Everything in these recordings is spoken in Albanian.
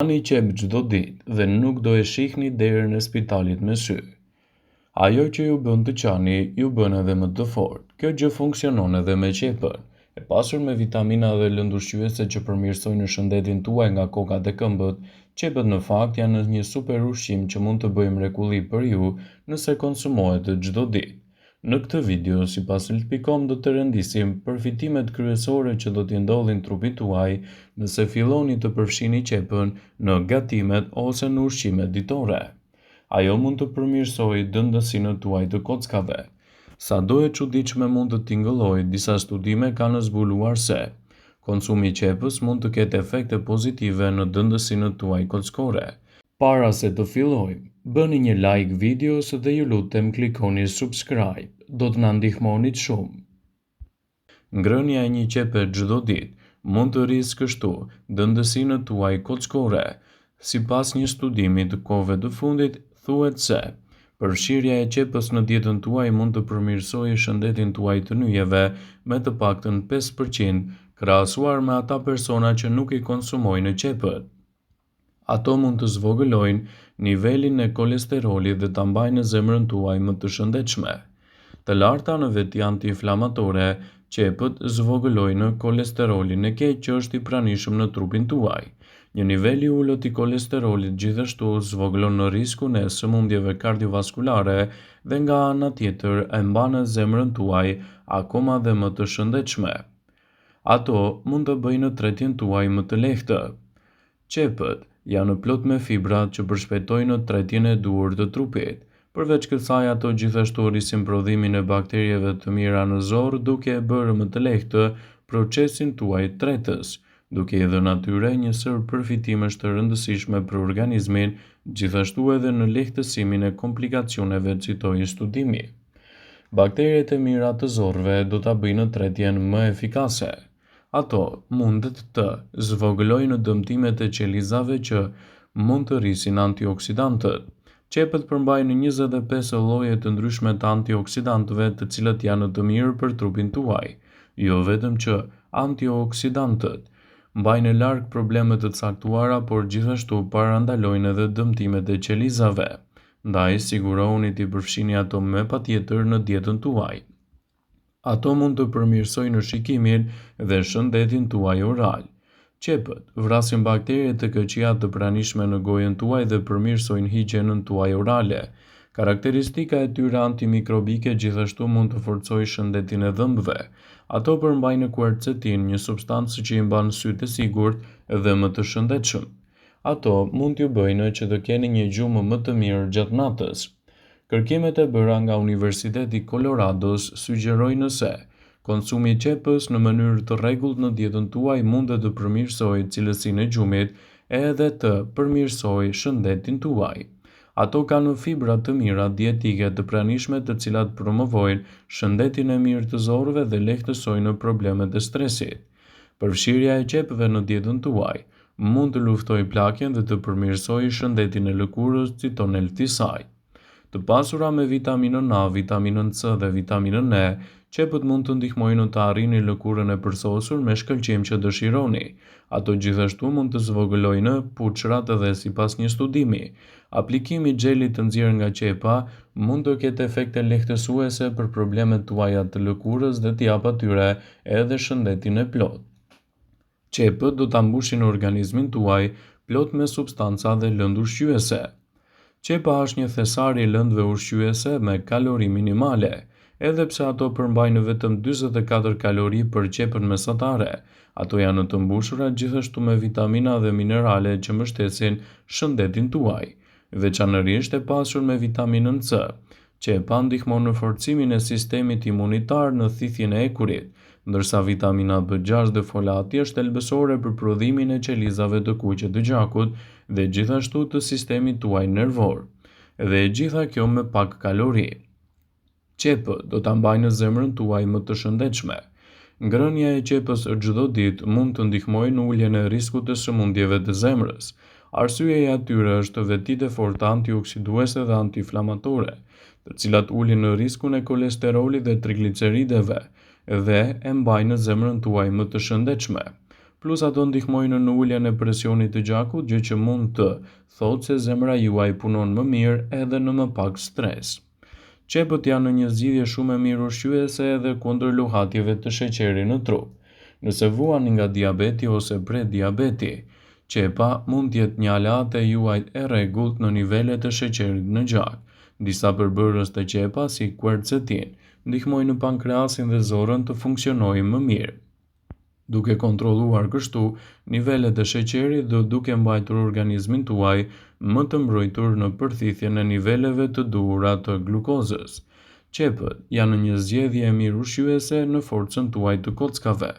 Ani qep çdo ditë dhe nuk do e shihni derën e spitalit me sy. Ajo që ju bën të qani, ju bën edhe më të fortë. Kjo gjë funksionon edhe me qepën, e pasur me vitamina dhe lëndë ushqyese që përmirësojnë shëndetin tuaj nga kokat e këmbët. Qepët në fakt janë një super ushqim që mund të bëjë mrekulli për ju nëse konsumohet çdo ditë. Në këtë video, sipas Health.com, do të rendisim përfitimet kryesore që do t'i ndodhin trupit tuaj nëse filloni të përfshini qepën në gatimet ose në ushqimet ditore. Ajo mund të përmirësojë dëndësinë tuaj të kockave. Sado e çuditshme mund të tingëllojë, disa studime kanë zbuluar se konsumi i qepës mund të ketë efekte pozitive në dëndësinë tuaj kockore. Para se të fillojmë, bëni një like videos dhe ju lutem klikoni subscribe, do të na ndihmonit shumë. Ngrënia e një qepe çdo ditë mund të rrisë kështu dëndësinë tuaj kockore. Sipas një studimi të kohëve të fundit, thuhet se përfshirja e qepës në dietën tuaj mund të përmirësojë shëndetin tuaj të nyjeve me të paktën 5%, krahasuar me ata persona që nuk i konsumojnë qepët. Ato mund të zvogëlojnë nivelin e kolesterolit dhe ta mbajnë zemrën tuaj më të shëndetshme. Të larta në veti antiinflamatore, qepët zvogëlojnë kolesterolin e keq që është i pranishëm në trupin tuaj. Një nivel i ulët i kolesterolit gjithashtu zvogëlon riskun e sëmundjeve kardiovaskulare dhe nga ana tjetër e mban zemrën tuaj akoma dhe më të shëndetshme. Ato mund të bëjnë tretjen tuaj më të lehtë. Qepët janë plot me fibra që përshpejtojnë tretjen e duhur të trupit. Përveç kësaj, ato gjithashtu rrisin prodhimin e bakterieve të mira në zorr, duke e bërë më të lehtë procesin tuaj tretës, duke i dhënë atyre një sër përfitimesh të rëndësishme për organizmin, gjithashtu edhe në lehtësimin e komplikacioneve, citoi studimi. Bakteriet e mira të zorrëve do ta bëjnë tretjen më efikase. Ato mundet të zvogëlojnë dëmtimet e qelizave që mund të rrisin antioksidantët. Qepët përmbajnë 25 lloje të ndryshme të antioksidantëve, të cilët janë të mirë për trupin tuaj. Jo vetëm që antioksidantët mbajnë larg probleme të caktuara, por gjithashtu parandalojnë edhe dëmtimet e qelizave. Ndaj sigurohuni t'i përfshini ato me patjetër në dietën tuaj. Ato mund të përmirësojnë shikimin dhe shëndetin tuaj oral. Qepët vrasin bakteriet të këqija të pranishme në gojën tuaj dhe përmirësojnë higjienën tuaj orale. Karakteristika e tyre antimikrobike gjithashtu mund të forcojë shëndetin e dhëmbëve. Ato përmbajnë quercetin, një substancë që i mban sytë e sigurt dhe më të shëndetshëm. Ato mund t'ju bëjnë që të keni një gjumë më të mirë gjatë natës. Kërkimet e bëra nga Universiteti Colorados sugjerojnë se konsumi i qepës në mënyrë të rregullt në dietën tuaj mund të përmirësojë cilësinë e gjumit edhe të përmirësojë shëndetin tuaj. Ato kanë fibra të mira dietike të pranishme, të cilat promovojnë shëndetin e mirë të zorrëve dhe lehtësojnë problemet e stresit. Përfshirja e qepëve në dietën tuaj mund të luftojë plakjen dhe të përmirësojë shëndetin e lëkurës, citon Health.side. Të pasura me vitaminën A, vitaminën C dhe vitaminën E, qepët mund të ndihmojnë të arrini lëkurën e përsosur me shkëlqim që dëshironi. Ato gjithashtu mund të zvogëlojnë puçrat dhe sipas një studimi, aplikimi i xhelit të nxjerrë nga qepa mund të ketë efekte lehtësuese për problemet tuaja të lëkurës dhe t'i japë atyre edhe shëndetin e plotë. Qepët do ta mbushin organizmin tuaj plot me substanca dhe lëndë ushqyese. Qepa është një thesar i lëndëve ushqyese me kalori minimale, edhe pse ato përmbajnë vetëm 44 kalori për qepën mesatare. Ato janë të mbushura gjithashtu me vitamina dhe minerale që mbështesin shëndetin tuaj, veçanërisht e pasur me vitaminën C. Qepa ndihmon në forcimin e sistemit imunitar në thithjen e ekurit, ndërsa vitamina B6 dhe folati është thelbësore për prodhimin e qelizave të kuqe të gjakut dhe gjithashtu të sistemit tuaj nervor. Dhe e gjitha kjo me pak kalori. Qepët do ta mbajnë zemrën tuaj më të shëndetshme. Ngrënia e qepës çdo ditë mund të ndihmojë në uljen e riskut të sëmundjeve të zemrës. Arsyeja e tyre është vetitë e forta antioksiduese dhe antiinflamatore, të cilat ulin në riskun e kolesterolit dhe triglicerideve dhe e mbajnë zemrën tuaj më të shëndetshme. plus ato ndihmojnë në uljen e presionit të gjakut, gjë që mund të thotë se zemra juaj punon më mirë edhe në më pak stres. Qepët janë një zgjidhje shumë e mirë ushqyese edhe kundër luhatjeve të sheqerit në trup. Nëse vuani nga diabeti ose prediabeti, qepa mund t'jetë një aleate juaj e rregullt në nivelet e sheqerit në gjak. Disa përbërës të qepa, si quercetin, ndihmojnë në pankreasin dhe zorën të funksionojnë më mirë, duke kontrolluar kështu nivelet e sheqerit dhe duke mbajtur organizmin tuaj më të mbrojtur në përthithjen e niveleve të duhura të glukozës. Qepët janë një zgjedhje e mirë ushqyese në forcën tuaj të kockave.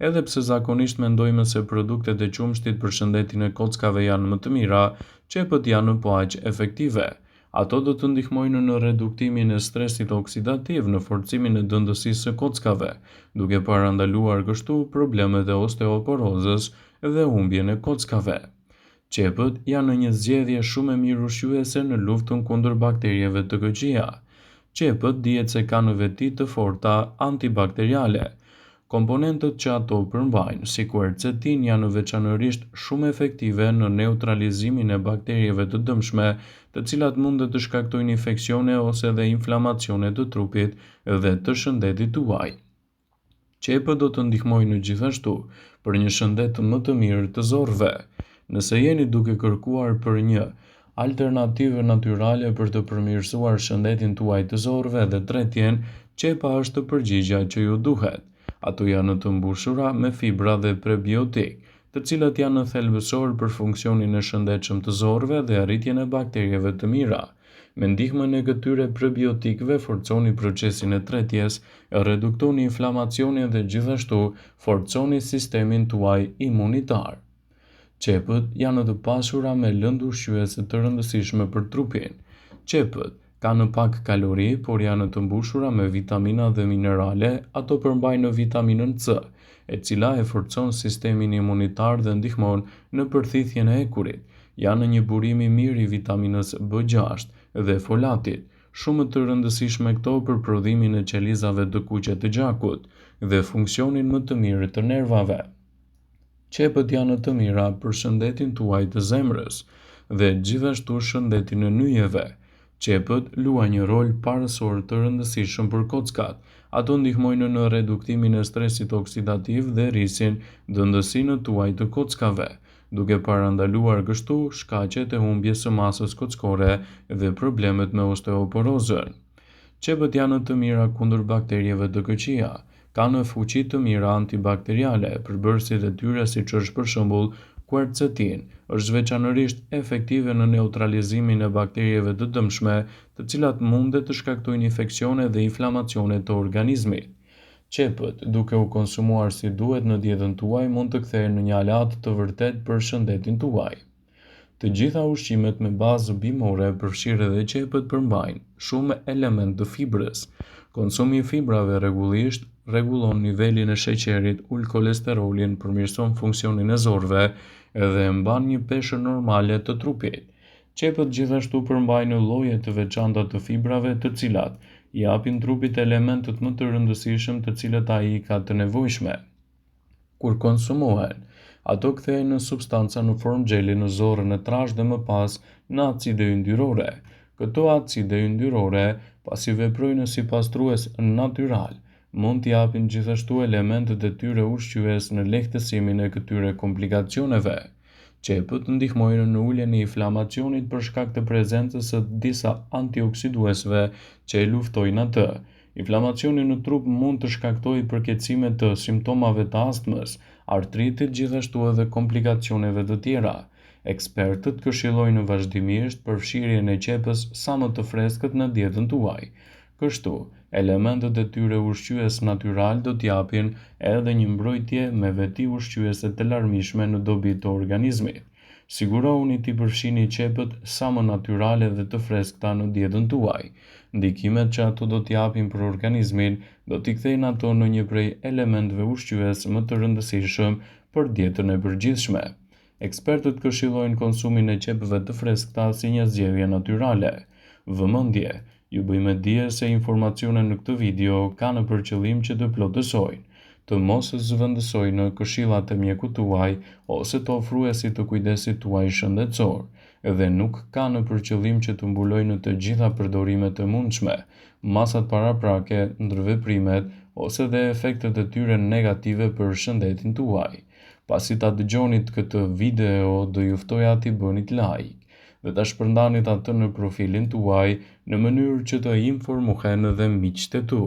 Edhe pse zakonisht mendojmë se produktet e qumshtit për shëndetin e kockave janë më të mira, qepët janë po aq efektive. Ato do të ndihmojnë në reduktimin e stresit oksidativ, në forcimin e dëndësisë së kockave, duke parandaluar kështu problemet e osteoporozës dhe humbjen e kockave. Qepët janë një zgjedhje shumë e mirë ushqyese në luftën kundër bakterieve të këqija. Qepët dihet se kanë veti të forta antibakteriale. Komponentët që ato përmbajnë, si quercetin, janë veçanërisht shumë efektive në neutralizimin e bakterieve të dëmshme, të cilat mund të shkaktojnë infeksione ose dhe inflamacione të trupit dhe të shëndetit tuaj. Qepët do të ndihmojnë gjithashtu për një shëndet më të mirë të zorëve. Nëse jeni duke kërkuar për një alternativë natyrale për të përmirësuar shëndetin tuaj të zorëve dhe tretjen, qepa është përgjigjja që ju duhet. Ato janë të mbushura me fibra dhe prebiotik, të cilat janë thelbësor për funksionin e shëndetshëm të zorëve dhe arritjen e bakterieve të mira. Me ndihmën e këtyre prebiotikëve forconi procesin e tretjes, reduktoni inflamacionin dhe gjithashtu forconi sistemin tuaj imunitar. Qepët janë të pasura me lëndë ushqyese të rëndësishme për trupin. Qepët kanë pak kalori, por janë të mbushura me vitamina dhe minerale. Ato përmbajnë vitaminën C, e cila e forcon sistemin imunitar dhe ndihmon në përthithjen e ekurit. Janë një burim i mirë i vitaminës B6 dhe folatit, shumë të rëndësishme këto për prodhimin e qelizave të kuqe të gjakut dhe funksionin më të mirë të nervave. Qepët janë të mira për shëndetin tuaj të zemrës dhe gjithashtu shëndetin e nyjeve. Qepët luajnë një rol parësor të rëndësishëm për kockat. Ato ndihmojnë në reduktimin e stresit oksidativ dhe rrisin dëndësinë tuaj të kockave, duke parandaluar kështu shkaqet e humbjes së masës kockore dhe problemet me osteoporozën. Qepët janë të mira kundër bakterieve të këqija. Kanë fuqi të mira antibakteriale, përbërësit e tyre siç është për shembull quercetin, është veçanërisht efektive në neutralizimin e bakterieve të dëmshme, të cilat mund të shkaktojnë infeksione dhe inflamacione të organizmit. Qepët, duke u konsumuar si duhet në dietën tuaj, mund të kthehen në një aleat të vërtet për shëndetin tuaj. Të gjitha ushqimet me bazë bimore, përfshirë edhe qepët, përmbajnë shumë element të fibrës. Konsumi i fibrave rregullisht rregullon nivelin e sheqerit, ul kolesterolin, përmirëson funksionin e zorëve dhe mban një peshë normale të trupit. Qepët gjithashtu përmbajnë lloje të veçanta të fibrave, të cilat i japin trupit elementet më të rëndësishëm të cilët ai ka të nevojshme. Kur konsumohen, ato kthehen në substanca në formë xheli në zorrën e trashë dhe më pas në acide yndyrore. Këto acide yndyrore, pasi veprojnë si pastrues natyral, mund t'i japin gjithashtu elementet e tyre ushqyes në lehtësimin e këtyre komplikacioneve. Qepët ndihmojnë në uljen e inflamacionit për shkak të prezencës së disa antioksiduesve që e luftojnë atë. Inflamacioni në trup mund të shkaktojë përkeçime të simptomave të astmës, artritit, gjithashtu edhe komplikacioneve të tjera. Ekspertët këshillojnë vazhdimisht përfshirjen e qepës sa më të freskët në dietën tuaj. Kështu, elementet e tyre ushqyes natyral do t'japin edhe një mbrojtje me veti ushqyese të larmishme në dobi të organizmit. Sigurohuni t'i përfshini qepët sa më natyrale dhe të freskëta në dietën tuaj. Ndikimet që ato do t'japin për organizmin do t'i kthejnë ato në një prej elementeve ushqyes më të rëndësishëm për dietën e përgjithshme. Ekspertët këshillojnë konsumin e qepëve të freskëta si një zgjedhje natyrale. Vëmendje, ju bëjmë dije se informacionet në këtë video kanë për qëllim që të plotësojnë, të mos zëvendësojë në këshillat e mjekut tuaj ose të ofruesit të kujdesit tuaj shëndetësor, dhe nuk ka në përqëllim që të mbulojë në të gjitha përdorimet e mundshme, masat paraprake, ndërveprimet ose dhe efektet e tyre negative për shëndetin tuaj. Pasi ta dëgjonit këtë video, do ju ftoja t'i bënit like dhe ta shpërndanit atë në profilin tuaj në mënyrë që të informohen edhe miqtë e tu.